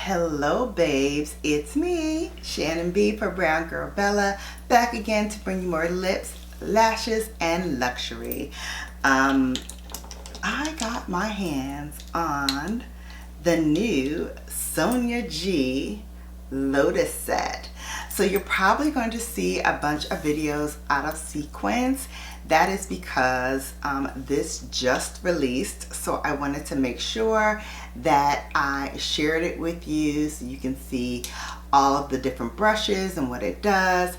Hello babes, it's me, Shannon B for BrownGirlBella, back again to bring you more lips, lashes, and luxury. I got my hands on the new Sonia G Lotus Set. So you're probably going to see a bunch of videos out of sequence. That is because this just released, so I wanted to make sure that I shared it with you so you can see all of the different brushes and what it does.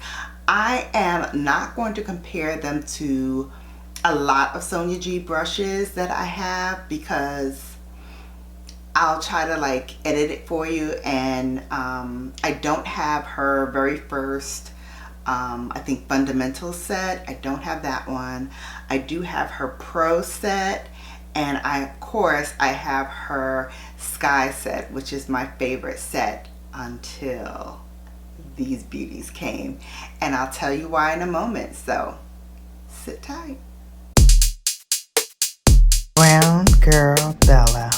I am not going to compare them to a lot of Sonia G brushes that I have because I'll try to like edit it for you, and I don't have her very first I think fundamental set. I don't have that one. I do have her pro set, and of course I have her sky set, which is my favorite set until these beauties came, and I'll tell you why in a moment, so sit tight. Brown Girl Bella.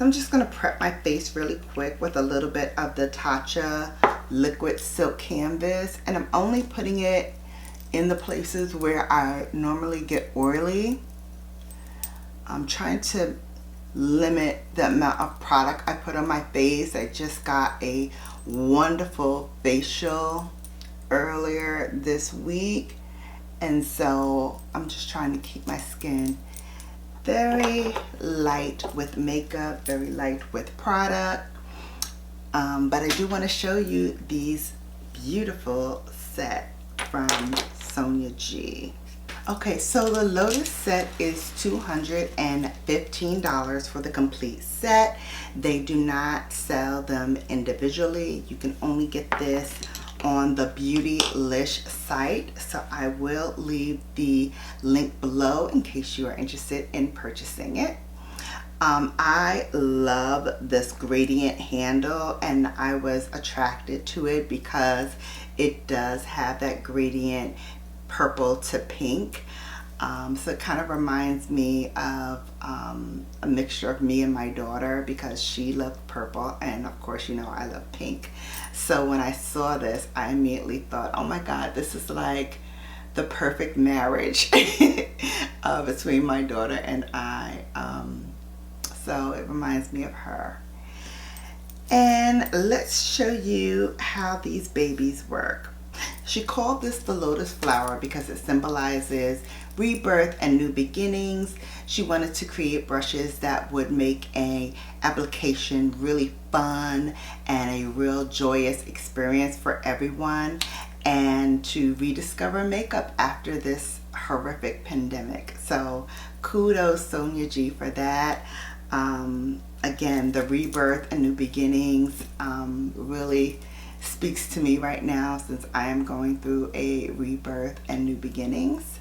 I'm just going to prep my face really quick with a little bit of the Tatcha liquid silk canvas, and I'm only putting it in the places where I normally get oily. I'm trying to limit the amount of product I put on my face. I just got a wonderful facial earlier this week, and so I'm just trying to keep my skin very light with makeup, very light with product, but I do want to show you these beautiful set from Sonia G. Okay, so the Lotus set is $215 for the complete set. They do not sell them individually. You can only get this on the Beautylish site, so I will leave the link below in case you are interested in purchasing it. I love this gradient handle, and I was attracted to it because it does have that gradient purple to pink. So it kind of reminds me of a mixture of me and my daughter, because she loved purple and of course you know I love pink. So when I saw this, I immediately thought, oh my god, this is like the perfect marriage between my daughter and I. So it reminds me of her. And let's show you how these babies work. She called this the lotus flower because it symbolizes rebirth and new beginnings. She wanted to create brushes that would make a application really fun and a real joyous experience for everyone, and to rediscover makeup after this horrific pandemic. So kudos Sonia G for that. Again, the rebirth and new beginnings really speaks to me right now, since I am going through a rebirth and new beginnings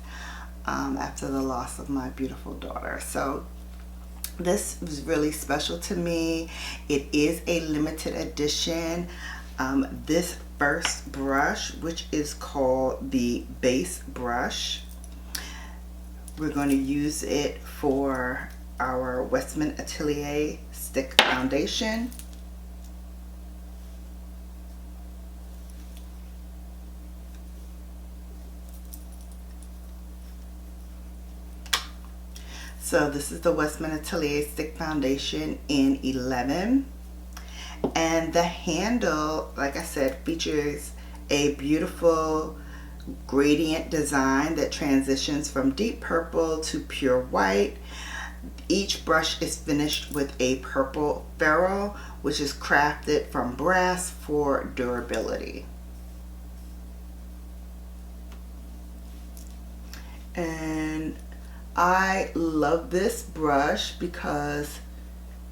after the loss of my beautiful daughter. So this was really special to me. It is a limited edition. This first brush, which is called the base brush, we're going to use it for our Westman Atelier stick foundation. So this is the Westman Atelier Stick Foundation in 11. And the handle, like I said, features a beautiful gradient design that transitions from deep purple to pure white. Each brush is finished with a purple ferrule, which is crafted from brass for durability. And I love this brush because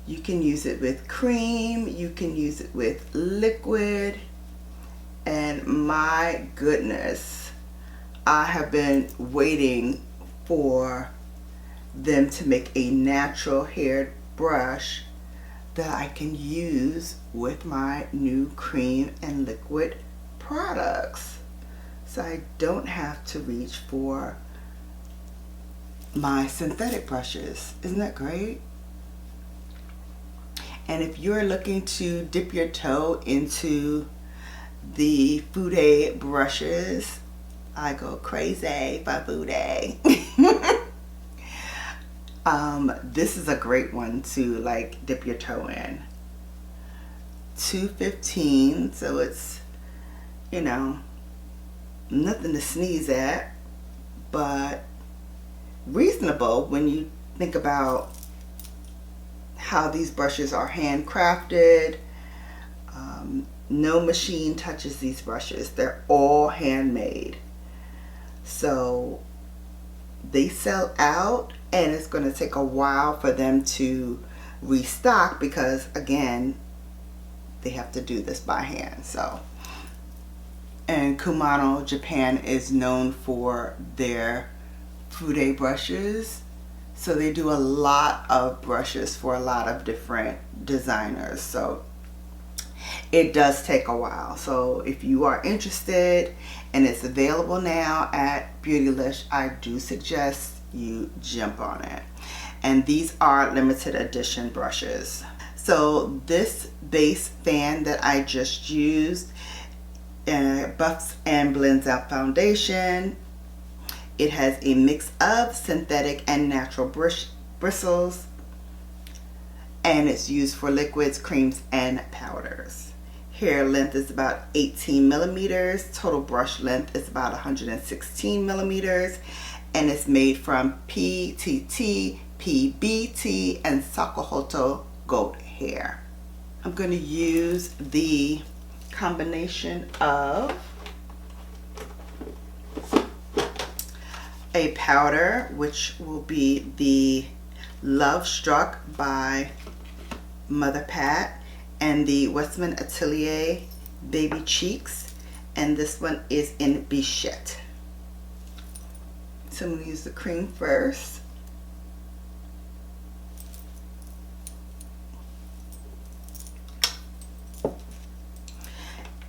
you can use it with cream, you can use it with liquid, and my goodness, I have been waiting for them to make a natural haired brush that I can use with my new cream and liquid products. So I don't have to reach for my synthetic brushes. Isn't that great? And if you're looking to dip your toe into the Fude brushes, I go crazy by Fude. This is a great one to like dip your toe in. $2.15, so it's, you know, nothing to sneeze at, but reasonable when you think about how these brushes are handcrafted. No machine touches these brushes. They're all handmade. So they sell out, and it's going to take a while for them to restock because, again, they have to do this by hand. So, and Kumano, Japan is known for their Fude brushes. So they do a lot of brushes for a lot of different designers. So it does take a while. So if you are interested and it's available now at Beautylish, I do suggest you jump on it. And these are limited edition brushes. So this base fan that I just used buffs and blends out foundation. It has a mix of synthetic and natural bristles, and it's used for liquids, creams, and powders. Hair length is about 18 millimeters. Total brush length is about 116 millimeters, and it's made from PTT, PBT, and Sakahoto goat hair. I'm going to use the combination of a powder, which will be the Love Struck by Mother Pat, and the Westman Atelier Baby Cheeks, and this one is in Bichette. So I'm going to use the cream first.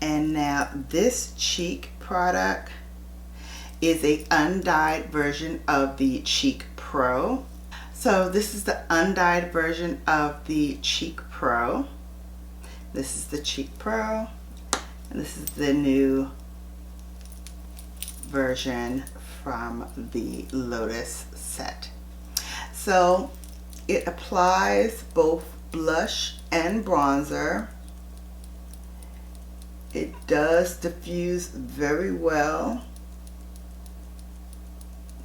And now this cheek product is a undyed version of the Cheek Pro. So this is the undyed version of the Cheek Pro. This is the Cheek Pro, and this is the new version from the Lotus Set. So it applies both blush and bronzer. It does diffuse very well.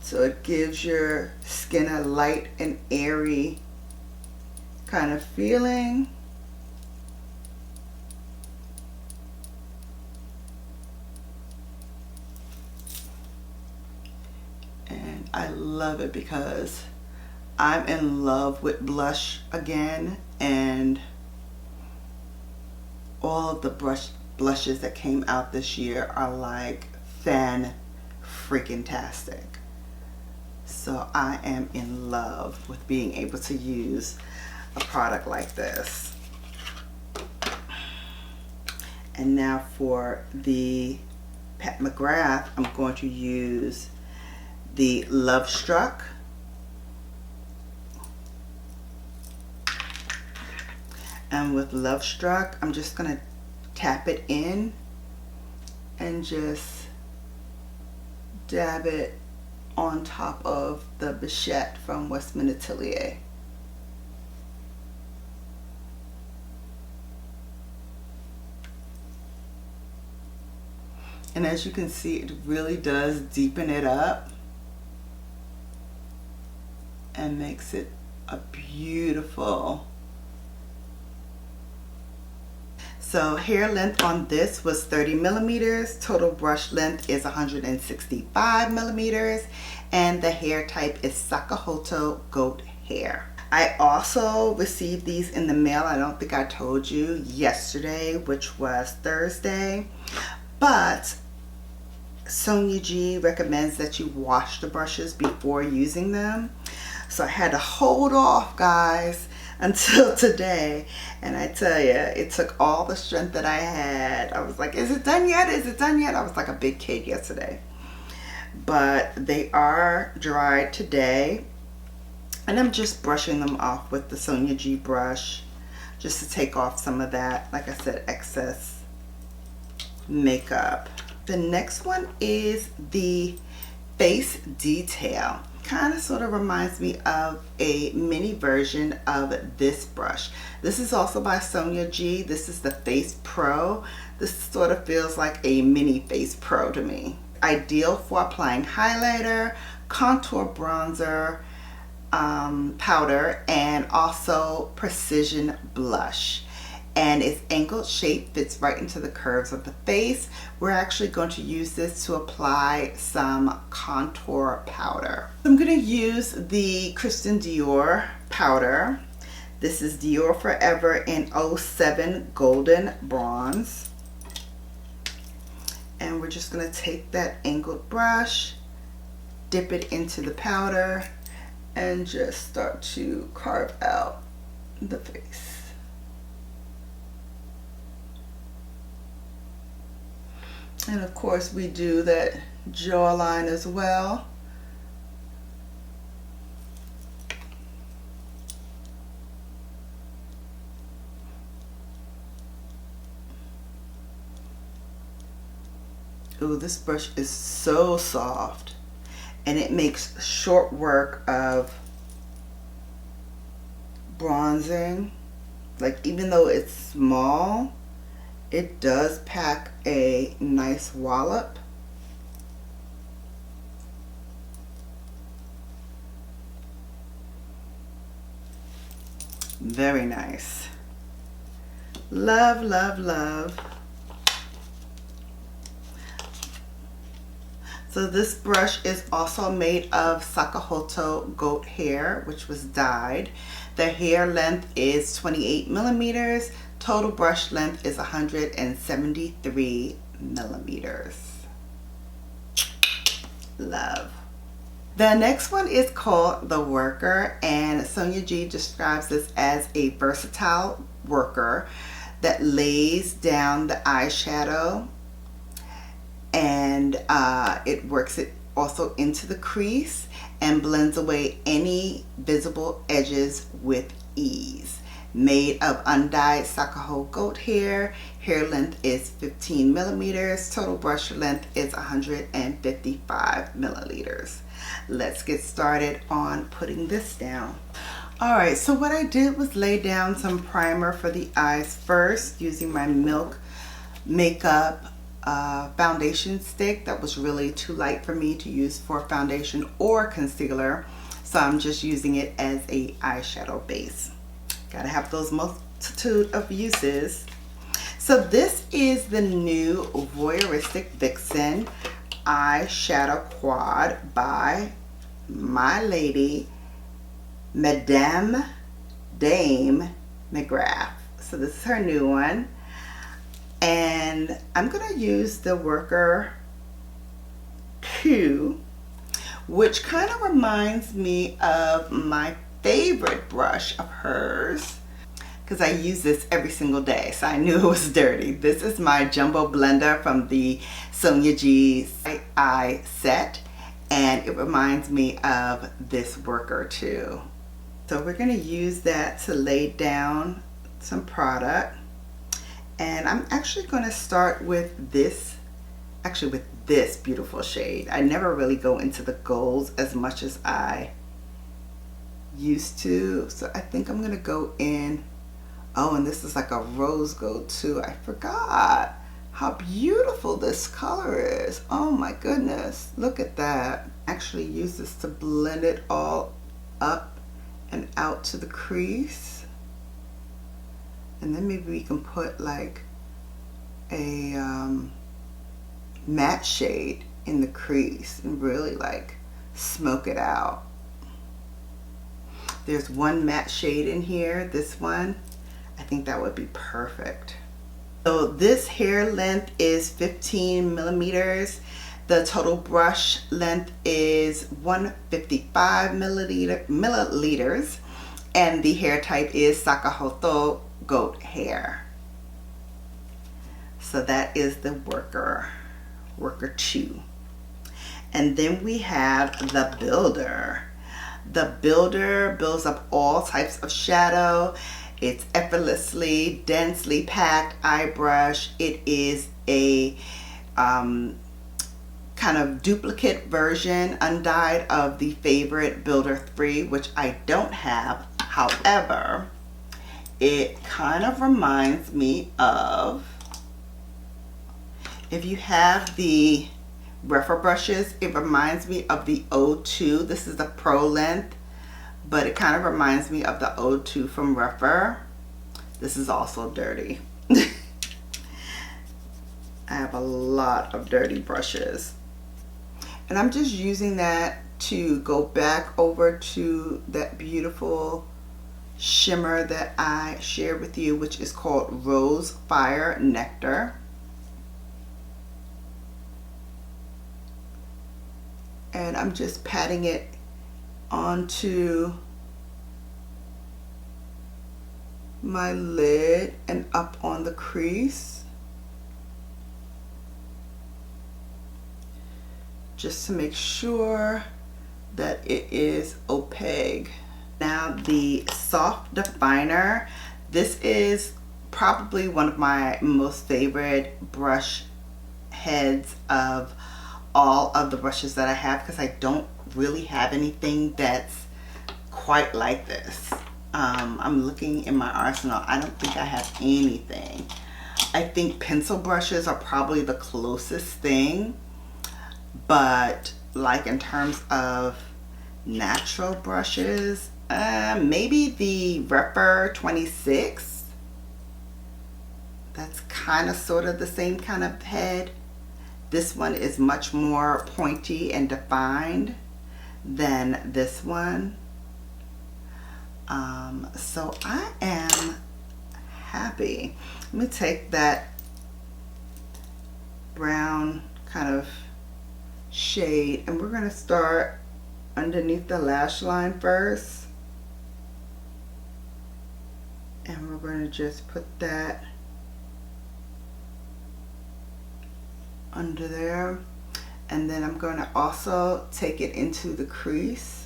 So it gives your skin a light and airy kind of feeling. And I love it because I'm in love with blush again, and all of the blushes that came out this year are like fan-freaking-tastic. So I am in love with being able to use a product like this. And now for the Pat McGrath, I'm going to use the Love Struck. And with Love Struck, I'm just going to tap it in and just dab it on top of the Bichette from Westman Atelier. And as you can see, it really does deepen it up and makes it a beautiful. So hair length on this was 30 millimeters. Total brush length is 165 millimeters. And the hair type is Sakahoto goat hair. I also received these in the mail. I don't think I told you yesterday, which was Thursday. But Sonia G recommends that you wash the brushes before using them. So I had to hold off, guys. until today. And I tell you, it took all the strength that I had. I was like, is it done yet? Is it done yet? I was like a big kid yesterday. But they are dried today. And I'm just brushing them off with the Sonia G brush just to take off some of that, like I said, excess makeup. The next one is the face detail. Kind of sort of reminds me of a mini version of this brush. This is also by Sonia G. This is the Face Pro. This sort of feels like a mini Face Pro to me. Ideal for applying highlighter, contour bronzer, powder, and also precision blush. And its angled shape fits right into the curves of the face. We're actually going to use this to apply some contour powder. I'm going to use the Christian Dior powder. This is Dior Forever in 07 Golden Bronze. And we're just going to take that angled brush, dip it into the powder, and just start to carve out the face. And of course we do that jawline as well. Ooh, this brush is so soft, and it makes short work of bronzing. Like, even though it's small, it does pack a nice wallop. Very nice. Love, love, love. So this brush is also made of Sakahoto goat hair, which was dyed. The hair length is 28 millimeters. Total brush length is 173 millimeters. Love. The next one is called the Worker, and Sonia G describes this as a versatile worker that lays down the eyeshadow, and it works it also into the crease and blends away any visible edges with ease. Made of undyed Sakaho goat hair. Hair length is 15 millimeters. Total brush length is 155 milliliters. Let's get started on putting this down. Alright, so what I did was lay down some primer for the eyes first using my Milk Makeup foundation stick that was really too light for me to use for foundation or concealer. So I'm just using it as a eyeshadow base. Gotta have those multitude of uses. So this is the new Voyeuristic Vixen eyeshadow quad by my lady, Madame Dame McGrath. So this is her new one. And I'm gonna use the Worker 2, which kind of reminds me of my favorite brush of hers, because I use this every single day, so I knew it was dirty. This is my Jumbo Blender from the Sonia G Eye set, and it reminds me of this Worker too. So we're going to use that to lay down some product, and I'm actually going to start with this, with this beautiful shade. I never really go into the golds as much as I used to, so I think I'm gonna go in. Oh, and this is like a rose gold too. I forgot how beautiful this color is. Oh my goodness, look at that. Actually use this to blend it all up and out to the crease, and then maybe we can put like a matte shade in the crease and really like smoke it out. There's one matte shade in here, this one. I think that would be perfect. So this hair length is 15 millimeters. The total brush length is 155 milliliters. And the hair type is Sakahoto goat hair. So that is the worker 2. And then we have the builder. The builder builds up all types of shadow. It's effortlessly, densely packed eye brush. It is a kind of duplicate version, undyed, of the favorite Builder 3, which I don't have. However, it kind of reminds me of, if you have the Refer brushes, it reminds me of the O2. This is the Pro Length, but it kind of reminds me of the O2 from Refer. This is also dirty. I have a lot of dirty brushes. And I'm just using that to go back over to that beautiful shimmer that I shared with you, which is called Rose Fire Nectar. And I'm just patting it onto my lid and up on the crease, just to make sure that it is opaque. Now the soft definer, this is probably one of my most favorite brush heads of all of the brushes that I have, because I don't really have anything that's quite like this. I'm looking in my arsenal. I don't think I have anything. I think pencil brushes are probably the closest thing, but like in terms of natural brushes, maybe the Refer 26. That's kind of sort of the same kind of head. This one is much more pointy and defined than this one. So I am happy. Let me take that brown kind of shade, and we're going to start underneath the lash line first. And we're going to just put that under there, and then I'm going to also take it into the crease.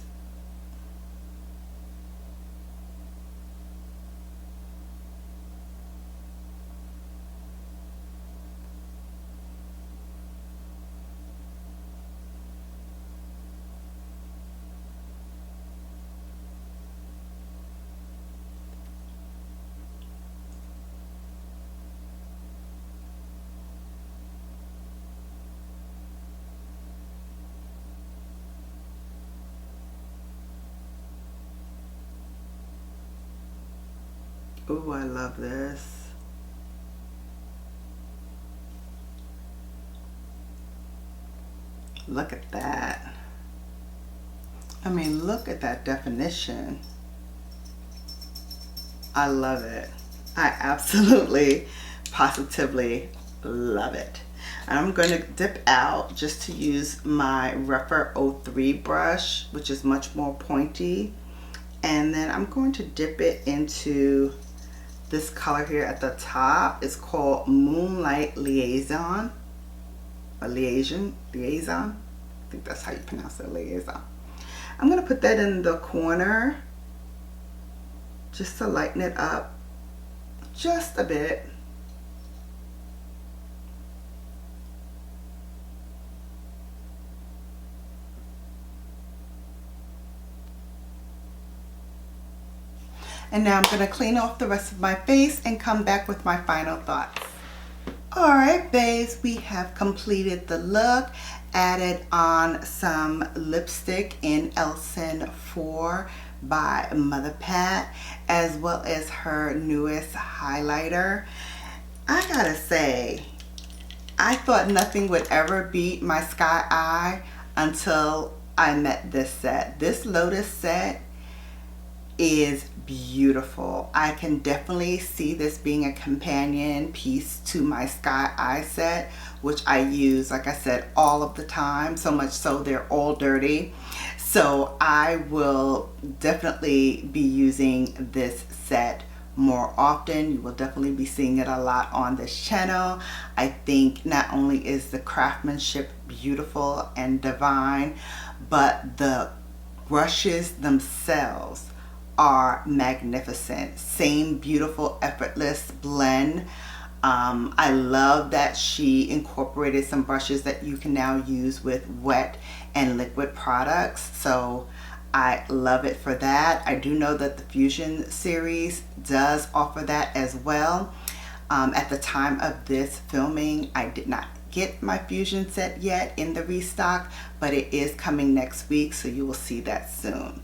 Ooh, I love this. Look at that. I mean, look at that definition. I love it. I absolutely, positively love it. And I'm going to dip out just to use my Refer 03 brush, which is much more pointy. And then I'm going to dip it into this color here at the top. It's called Moonlight Liaison. A liaison. I think that's how you pronounce it, liaison. I'm going to put that in the corner just to lighten it up just a bit. And now I'm going to clean off the rest of my face and come back with my final thoughts. Alright babes, we have completed the look, added on some lipstick in Elson 4 by Mother Pat, as well as her newest highlighter. I gotta say, I thought nothing would ever beat my Sky Eye until I met this set. This Lotus set is beautiful. I can definitely see this being a companion piece to my Sky Eye set, which I use, like I said, all of the time, so much so they're all dirty. So I will definitely be using this set more often. You will definitely be seeing it a lot on this channel. I think not only is the craftsmanship beautiful and divine, but the brushes themselves are magnificent. Same beautiful effortless blend. I love that she incorporated some brushes that you can now use with wet and liquid products. So I love it for that. I do know that the Fusion series does offer that as well. At the time of this filming, I did not get my Fusion set yet in the restock, but it is coming next week, so you will see that soon.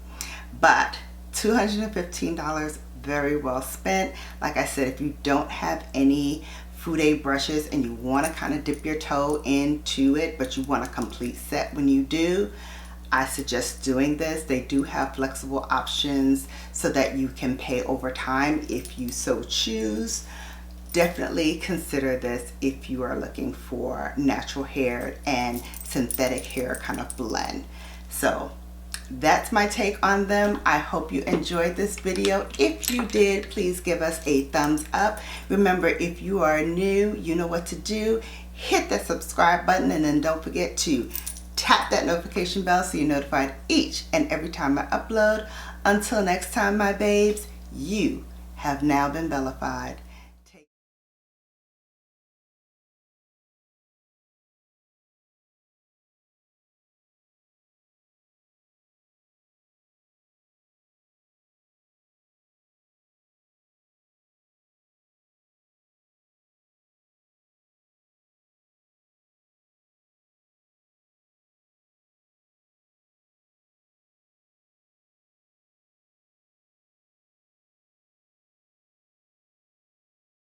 But $215, very well spent. Like I said, if you don't have any Fude brushes and you want to kind of dip your toe into it, but you want a complete set when you do, I suggest doing this. They do have flexible options so that you can pay over time if you so choose. Definitely consider this if you are looking for natural hair and synthetic hair kind of blend. So that's my take on them. I hope you enjoyed this video. If you did, please give us a thumbs up. Remember, if you are new, you know what to do. Hit that subscribe button, and then don't forget to tap that notification bell so you're notified each and every time I upload. Until next time, my babes, you have now been bellified.